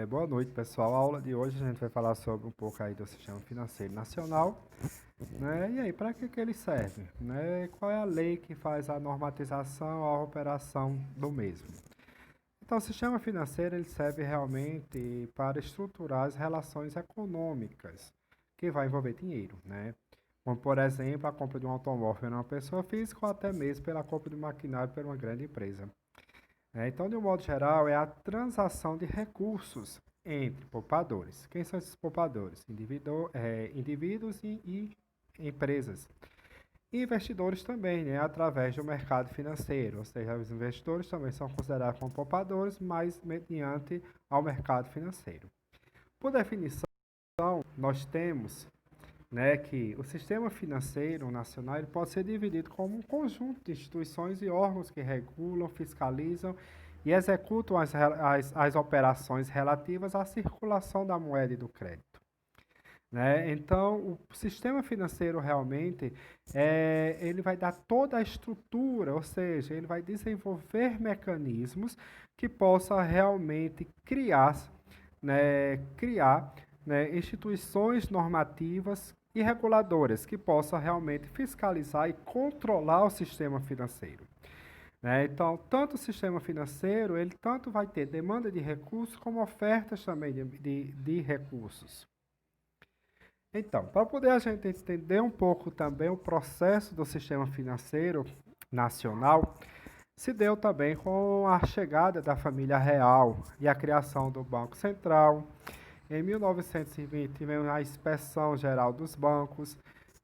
Boa noite, pessoal. A aula de hoje a gente vai falar sobre um pouco aí do Sistema Financeiro Nacional, né? E aí, para que ele serve, né? Qual é a lei que faz a normatização, a operação do mesmo? Então, o sistema financeiro ele serve realmente para estruturar as relações econômicas, que vai envolver dinheiro, né? Como, por exemplo, a compra de um automóvel por uma pessoa física ou até mesmo pela compra de maquinário por uma grande empresa. Então, de um modo geral, é a transação de recursos entre poupadores. Quem são esses poupadores? Indivíduos e empresas. E investidores também, né, através do mercado financeiro. Ou seja, os investidores também são considerados como poupadores, mas mediante ao mercado financeiro. Por definição, nós temos, né, que o sistema financeiro nacional ele pode ser dividido como um conjunto de instituições e órgãos que regulam, fiscalizam e executam as operações relativas à circulação da moeda e do crédito. Né? Então, o sistema financeiro realmente ele vai dar toda a estrutura, ou seja, ele vai desenvolver mecanismos que possa realmente criar instituições normativas e reguladoras que possam realmente fiscalizar e controlar o sistema financeiro. Né? Então, tanto o sistema financeiro, ele tanto vai ter demanda de recursos como ofertas também de recursos. Então, para poder a gente entender um pouco também o processo do sistema financeiro nacional, se deu também com a chegada da família real e a criação do Banco Central. Em 1920, tivemos a Inspeção Geral dos Bancos.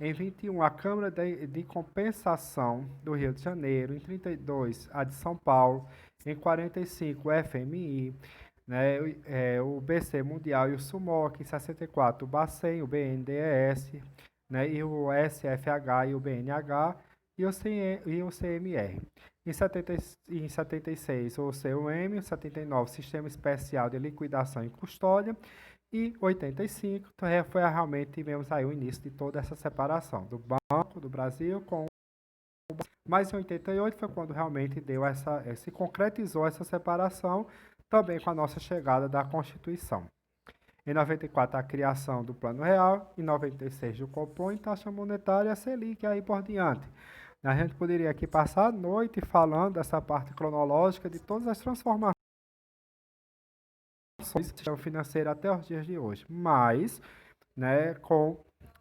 Em 21, a Câmara de Compensação do Rio de Janeiro. Em 32, a de São Paulo. Em 45, o FMI, né, o BC Mundial e o SUMOC. Em 64, o Bacen, o BNDES, né, e o SFH e o BNH e o CMR. Em 76, o CUM, em 79, Sistema Especial de Liquidação e Custódia, e 85 foi realmente tivemos aí o início de toda essa separação do Banco do Brasil com mas em 88 foi quando realmente se concretizou essa separação, também com a nossa chegada da Constituição. Em 94, a criação do Plano Real, em 96, o Copom, taxa monetária, a Selic, e aí por diante. A gente poderia aqui passar a noite falando dessa parte cronológica de todas as transformações do sistema financeiro até os dias de hoje, mas, né, com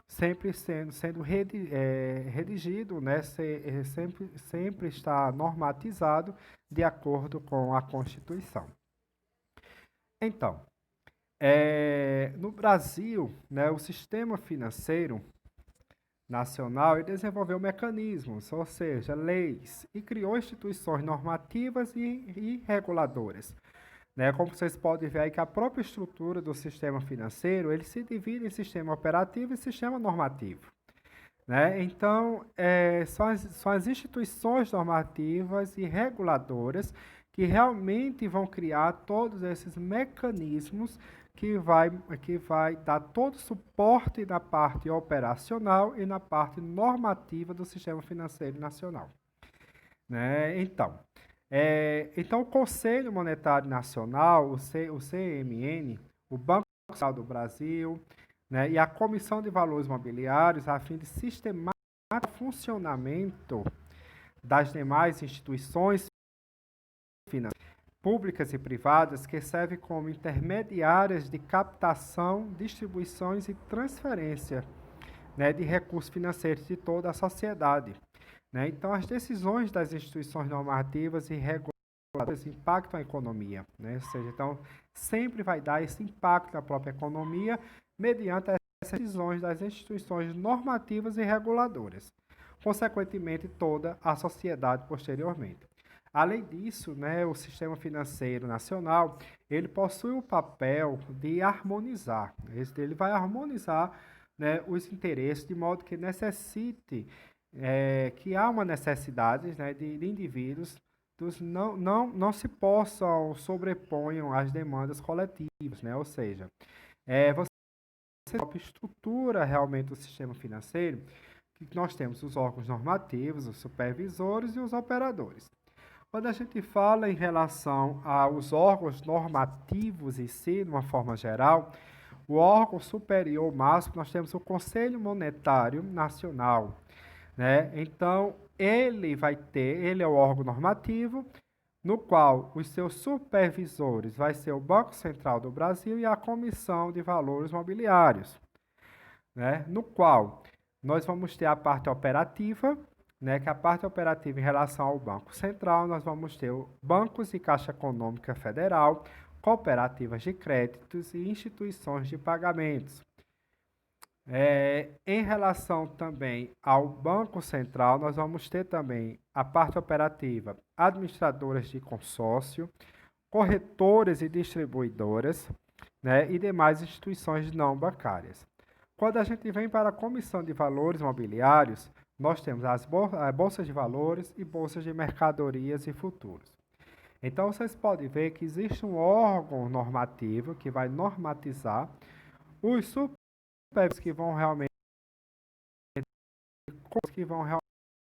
sempre sendo redigido, né, sempre está normatizado de acordo com a Constituição. Então, no Brasil, né, o sistema financeiro nacional desenvolveu mecanismos, ou seja, leis, e criou instituições normativas e reguladoras. Né? Como vocês podem ver aí que a própria estrutura do sistema financeiro ele se divide em sistema operativo e sistema normativo. Né? Então, são as instituições normativas e reguladoras que realmente vão criar todos esses mecanismos que vai dar todo o suporte na parte operacional e na parte normativa do sistema financeiro nacional. Né? Então, o Conselho Monetário Nacional, o CMN, o Banco Central do Brasil, né, e a Comissão de Valores Mobiliários, a fim de sistematizar o funcionamento das demais instituições financeiras, públicas e privadas, que servem como intermediárias de captação, distribuições e transferência, né, de recursos financeiros de toda a sociedade. Né? Então, as decisões das instituições normativas e reguladoras impactam a economia. Né? Ou seja, então, sempre vai dar esse impacto na própria economia mediante essas decisões das instituições normativas e reguladoras. Consequentemente, toda a sociedade posteriormente. Além disso, né, o sistema financeiro nacional ele possui o papel de harmonizar. Ele vai harmonizar, né, os interesses de modo que necessite que há uma necessidade, né, de indivíduos não se possam sobreponham às demandas coletivas, né? Ou seja, você a própria estrutura realmente do sistema financeiro, que nós temos os órgãos normativos, os supervisores e os operadores. Quando a gente fala em relação aos órgãos normativos em si, de uma forma geral, o órgão superior máximo, nós temos o Conselho Monetário Nacional, né? Então, ele é o órgão normativo, no qual os seus supervisores vai ser o Banco Central do Brasil e a Comissão de Valores Mobiliários, né? No qual nós vamos ter a parte operativa, né? Que a parte operativa em relação ao Banco Central, nós vamos ter bancos e Caixa Econômica Federal, cooperativas de créditos e instituições de pagamentos. Em relação também ao Banco Central, nós vamos ter também a parte operativa, administradoras de consórcio, corretoras e distribuidoras, né, e demais instituições não bancárias. Quando a gente vem para a Comissão de Valores Mobiliários, nós temos as bolsas de valores e bolsas de mercadorias e futuros. Então, vocês podem ver que existe um órgão normativo que vai normatizar os supervisores que vão realmente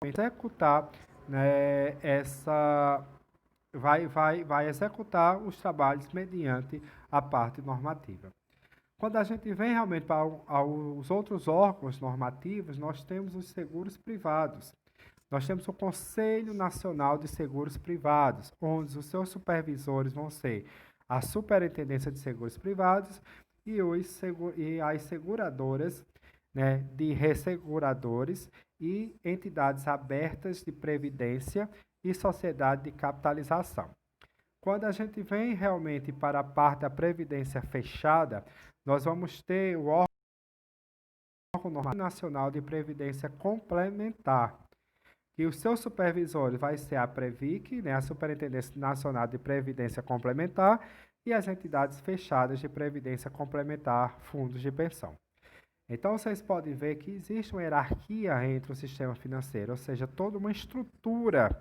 executar, né, vai executar os trabalhos mediante a parte normativa. Quando a gente vem realmente para os outros órgãos normativos, nós temos os seguros privados. Nós temos o Conselho Nacional de Seguros Privados, onde os seus supervisores vão ser a Superintendência de Seguros Privados e as seguradoras, né, de resseguradores e entidades abertas de previdência e sociedade de capitalização. Quando a gente vem realmente para a parte da previdência fechada, nós vamos ter o órgão nacional de previdência complementar, que os seus supervisores vai ser a Previc, né, a Superintendência Nacional de Previdência Complementar, e as entidades fechadas de previdência complementar, fundos de pensão. Então, vocês podem ver que existe uma hierarquia entre o sistema financeiro, ou seja, toda uma estrutura,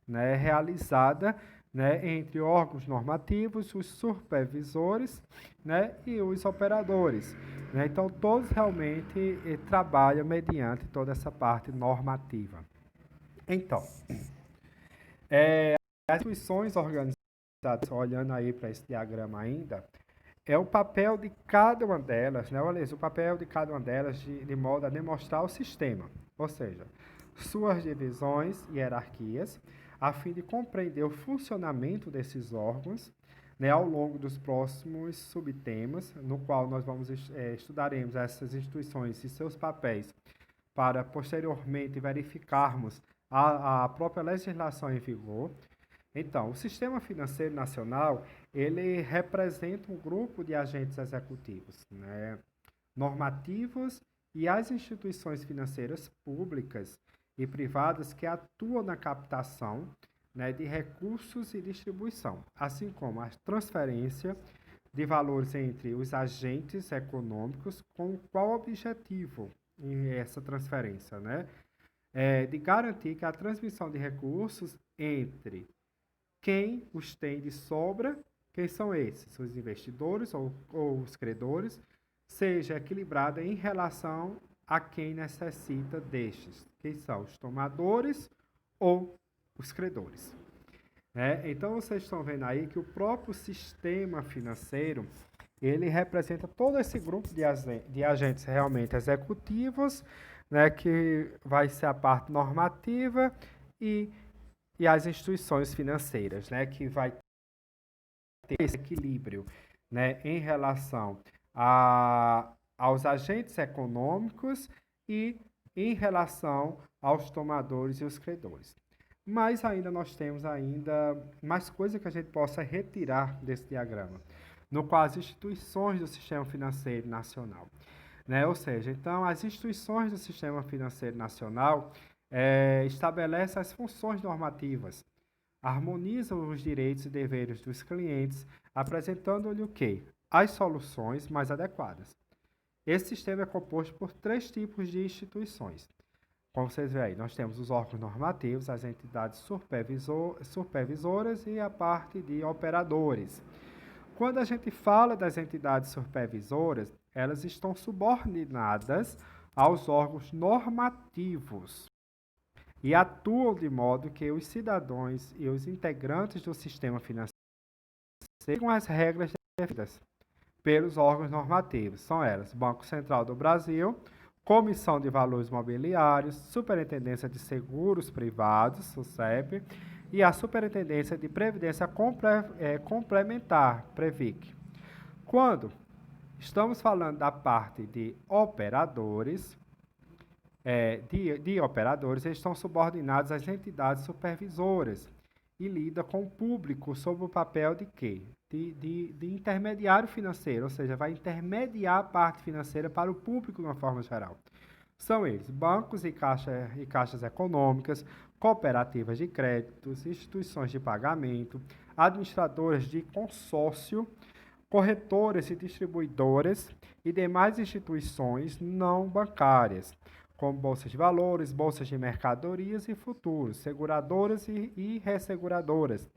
né, realizada, né, entre órgãos normativos, os supervisores, né, e os operadores, né? Então, todos realmente trabalham mediante toda essa parte normativa. Então, as instituições organizadas, olhando aí para esse diagrama ainda, é o papel de cada uma delas, né? Olha isso, o papel de cada uma delas de modo a demonstrar o sistema, ou seja, suas divisões e hierarquias, a fim de compreender o funcionamento desses órgãos, né, ao longo dos próximos subtemas, no qual nós estudaremos essas instituições e seus papéis, para posteriormente verificarmos a própria legislação em vigor. Então, o Sistema Financeiro Nacional, ele representa um grupo de agentes executivos, né, normativos e as instituições financeiras públicas e privadas que atuam na captação, né, de recursos e distribuição, assim como a transferência de valores entre os agentes econômicos, com qual objetivo essa transferência, né? De garantir que a transmissão de recursos entre quem os tem de sobra, quem são esses? Os investidores ou os credores, seja equilibrada em relação a quem necessita destes, quem são os tomadores ou os credores. Então, vocês estão vendo aí que o próprio sistema financeiro, ele representa todo esse grupo de agentes realmente executivos, né, que vai ser a parte normativa e as instituições financeiras, né, que vai ter esse equilíbrio, né, em relação aos agentes econômicos e em relação aos tomadores e os credores. Mas ainda nós temos mais coisas que a gente possa retirar desse diagrama, no qual as instituições do sistema financeiro nacional, né? Ou seja, então as instituições do sistema financeiro nacional estabelecem as funções normativas, harmonizam os direitos e deveres dos clientes, apresentando-lhe o quê? As soluções mais adequadas. Esse sistema é composto por 3 tipos de instituições. Como vocês veem aí, nós temos os órgãos normativos, as entidades supervisoras e a parte de operadores. Quando a gente fala das entidades supervisoras, elas estão subordinadas aos órgãos normativos. e atuam de modo que os cidadãos e os integrantes do sistema financeiro sigam as regras definidas pelos órgãos normativos. São elas: Banco Central do Brasil, Comissão de Valores Mobiliários, Superintendência de Seguros Privados, SUSEP, e a Superintendência de Previdência Complementar, PREVIC. Quando estamos falando da parte de operadores, eles estão subordinados às entidades supervisoras e lida com o público sob o papel de quê? De intermediário financeiro, ou seja, vai intermediar a parte financeira para o público de uma forma geral. São eles bancos e caixas econômicas, cooperativas de créditos, instituições de pagamento, administradoras de consórcio, corretoras e distribuidoras e demais instituições não bancárias, como bolsas de valores, bolsas de mercadorias e futuros, seguradoras e resseguradoras,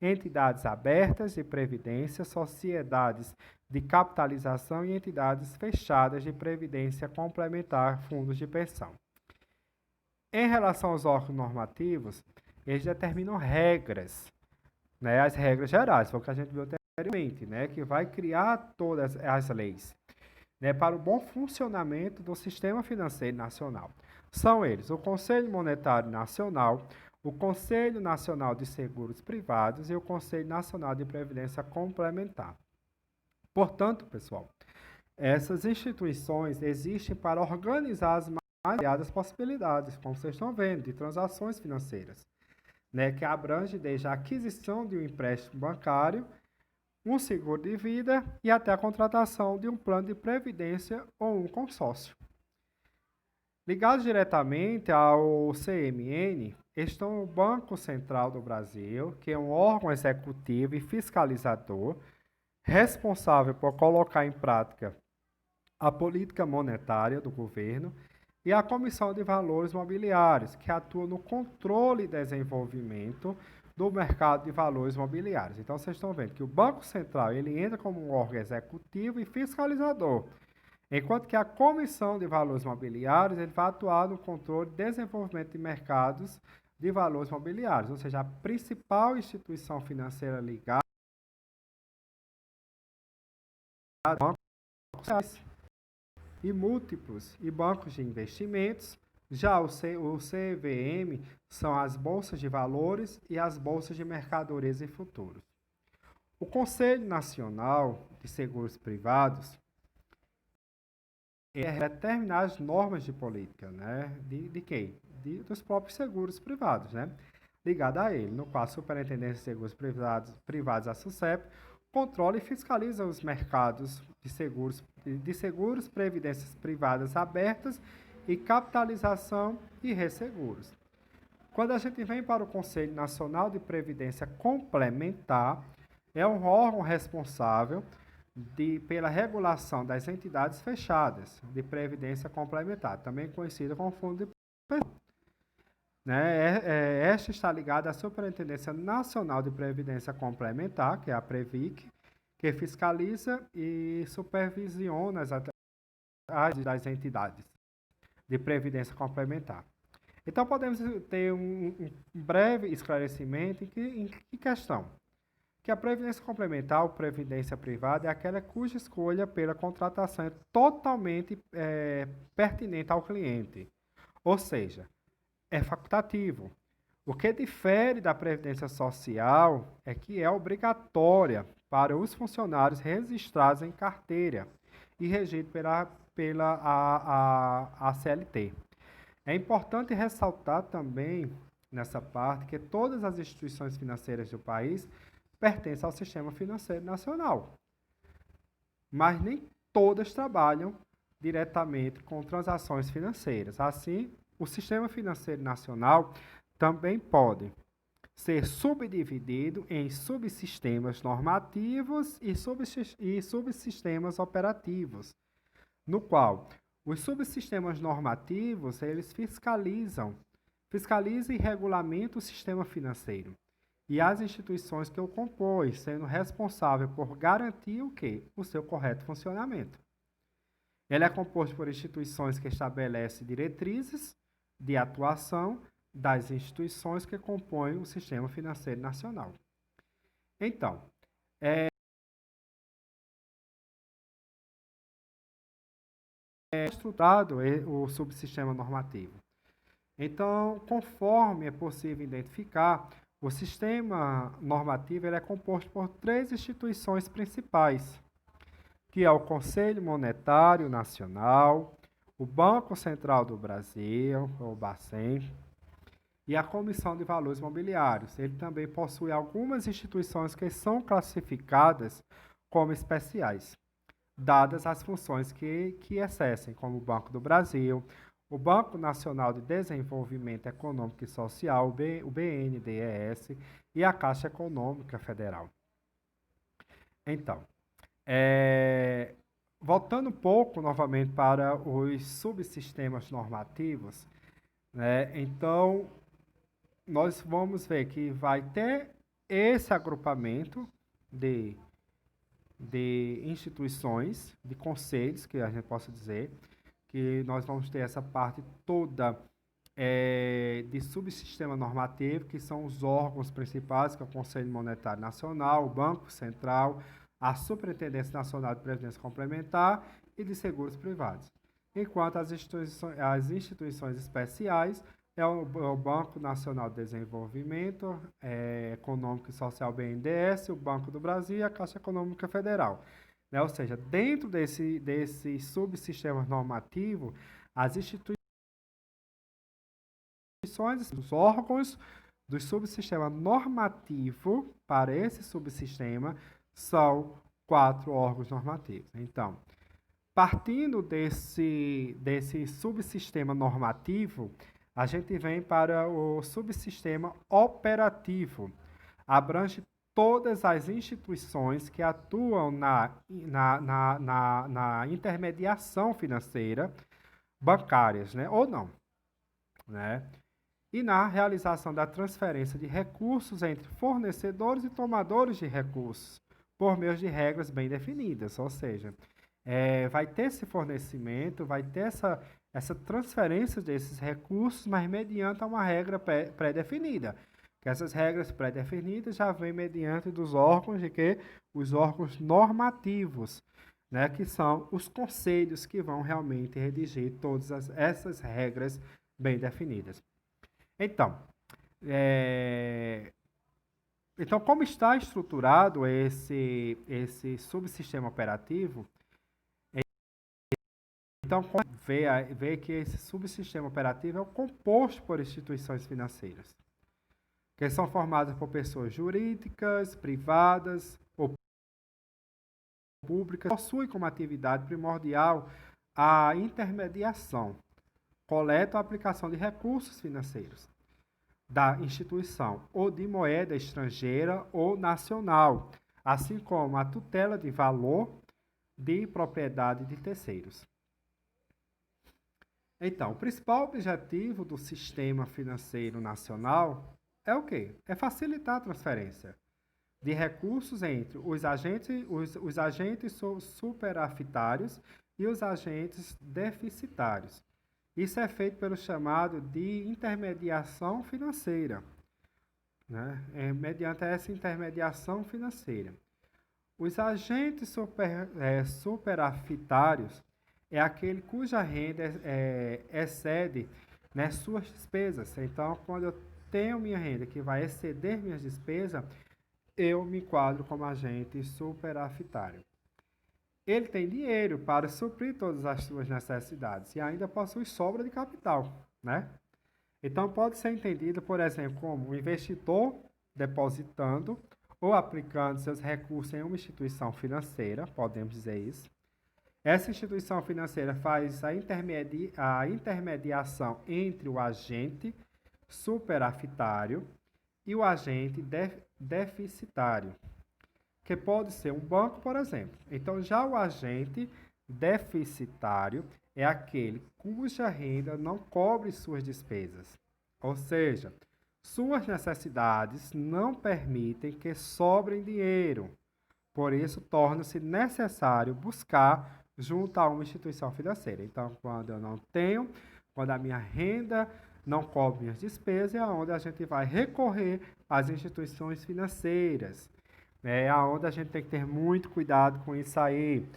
entidades abertas de previdência, sociedades de capitalização e entidades fechadas de previdência complementar, fundos de pensão. Em relação aos órgãos normativos, eles determinam regras, né, as regras gerais, foi o que a gente viu anteriormente, né, que vai criar todas as leis, né, para o bom funcionamento do sistema financeiro nacional. São eles o Conselho Monetário Nacional, o Conselho Nacional de Seguros Privados e o Conselho Nacional de Previdência Complementar. Portanto, pessoal, essas instituições existem para organizar as mais variadas possibilidades, como vocês estão vendo, de transações financeiras, né, que abrange desde a aquisição de um empréstimo bancário, um seguro de vida e até a contratação de um plano de previdência ou um consórcio. Ligados diretamente ao CMN, estão o Banco Central do Brasil, que é um órgão executivo e fiscalizador responsável por colocar em prática a política monetária do governo, e a Comissão de Valores Mobiliários, que atua no controle e desenvolvimento do mercado de valores mobiliários. Então, vocês estão vendo que o Banco Central ele entra como um órgão executivo e fiscalizador, enquanto que a Comissão de Valores Mobiliários ele vai atuar no controle e desenvolvimento de mercados de valores mobiliários, ou seja, a principal instituição financeira ligada a bancos e múltiplos e bancos de investimentos. Já o CVM são as bolsas de valores e as bolsas de mercadorias e futuros. O Conselho Nacional de Seguros Privados determinar as normas de política, né? De quem? Dos próprios seguros privados, né? Ligado a ele, no qual a Superintendência de Seguros Privados, a SUSEP, controla e fiscaliza os mercados de seguros, previdências privadas abertas e capitalização e resseguros. Quando a gente vem para o Conselho Nacional de Previdência Complementar, é um órgão responsável pela regulação das entidades fechadas de previdência complementar, também conhecida como fundo de pensão. Né? Esta está ligada à Superintendência Nacional de Previdência Complementar, que é a PREVIC, que fiscaliza e supervisiona as atividades das entidades de previdência complementar. Então, podemos ter um breve esclarecimento em que questão? Que a previdência complementar ou previdência privada é aquela cuja escolha pela contratação é totalmente pertinente ao cliente, ou seja, é facultativo. O que difere da previdência social é que é obrigatória para os funcionários registrados em carteira e regido pela CLT. É importante ressaltar também nessa parte que todas as instituições financeiras do país pertencem ao sistema financeiro nacional, mas nem todas trabalham diretamente com transações financeiras. Assim, o sistema financeiro nacional também pode ser subdividido em subsistemas normativos e subsistemas operativos, no qual os subsistemas normativos eles fiscalizam e regulamentam o sistema financeiro e as instituições que o compõem, sendo responsável por garantir o quê? O seu correto funcionamento. Ele é composto por instituições que estabelecem diretrizes de atuação, das instituições que compõem o sistema financeiro nacional. Então, é estruturado o subsistema normativo. Então, conforme é possível identificar, o sistema normativo ele é composto por três instituições principais, que é o Conselho Monetário Nacional, o Banco Central do Brasil, o Bacen, e a Comissão de Valores Mobiliários. Ele também possui algumas instituições que são classificadas como especiais, dadas as funções que exercem, como o Banco do Brasil, o Banco Nacional de Desenvolvimento Econômico e Social, o BNDES, e a Caixa Econômica Federal. Então, voltando um pouco novamente para os subsistemas normativos, né? Então, nós vamos ver que vai ter esse agrupamento de instituições, de conselhos, que a gente possa dizer, que nós vamos ter essa parte toda de subsistema normativo, que são os órgãos principais, que é o Conselho Monetário Nacional, o Banco Central, a Superintendência Nacional de Previdência Complementar e de Seguros Privados. Enquanto as instituições especiais é o Banco Nacional de Desenvolvimento Econômico e Social, BNDES, o Banco do Brasil e a Caixa Econômica Federal. Né? Ou seja, dentro desse subsistema normativo, as instituições, os órgãos do subsistema normativo para esse subsistema são 4 órgãos normativos. Então, partindo desse subsistema normativo, a gente vem para o subsistema operativo. Abrange todas as instituições que atuam na intermediação financeira, bancárias, né? Ou não, né? E na realização da transferência de recursos entre fornecedores e tomadores de recursos, por meio de regras bem definidas, ou seja, vai ter esse fornecimento, vai ter essa transferência desses recursos, mas mediante uma regra pré-definida. Que essas regras pré-definidas já vêm mediante dos órgãos de que os órgãos normativos, né, que são os conselhos que vão realmente redigir todas essas regras bem definidas. Então, como está estruturado esse subsistema operativo, então vê que esse subsistema operativo é composto por instituições financeiras, que são formadas por pessoas jurídicas, privadas ou públicas, possuem como atividade primordial a intermediação, coleta ou aplicação de recursos financeiros da instituição ou de moeda estrangeira ou nacional, assim como a tutela de valor de propriedade de terceiros. Então, o principal objetivo do sistema financeiro nacional é o quê? É facilitar a transferência de recursos entre os agentes superafitários e os agentes deficitários. Isso é feito pelo chamado de intermediação financeira, né? Mediante essa intermediação financeira. Os agentes superafitários é aquele cuja renda excede, né, suas despesas. Então, quando eu tenho minha renda que vai exceder minhas despesas, eu me enquadro como agente superafitário. Ele tem dinheiro para suprir todas as suas necessidades e ainda possui sobra de capital, né? Então, pode ser entendido, por exemplo, como um investidor depositando ou aplicando seus recursos em uma instituição financeira, podemos dizer isso. Essa instituição financeira faz a intermediação entre o agente superafitário e o agente deficitário, que pode ser um banco, por exemplo. Então, já o agente deficitário é aquele cuja renda não cobre suas despesas, ou seja, suas necessidades não permitem que sobrem dinheiro. Por isso, torna-se necessário buscar junto a uma instituição financeira. Então, quando eu não tenho, quando a minha renda não cobrem as despesas, é onde a gente vai recorrer às instituições financeiras. É aonde a gente tem que ter muito cuidado com isso aí,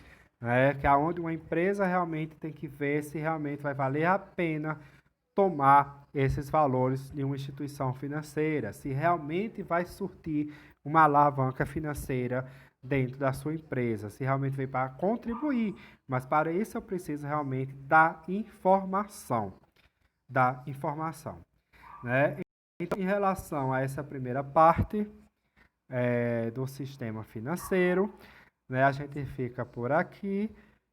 né? Que é onde uma empresa realmente tem que ver se realmente vai valer a pena tomar esses valores de uma instituição financeira, se realmente vai surtir uma alavanca financeira dentro da sua empresa, se realmente veio para contribuir, mas para isso eu preciso realmente da informação, né? Então, em relação a essa primeira parte do sistema financeiro, né, a gente fica por aqui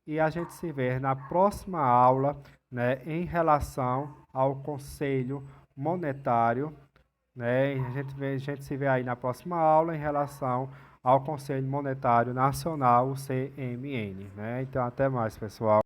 e a gente se vê na próxima aula, né, em relação ao Conselho Monetário, né? A gente se vê aí na próxima aula em relação ao Conselho Monetário Nacional, o CMN, né? Então, até mais, pessoal.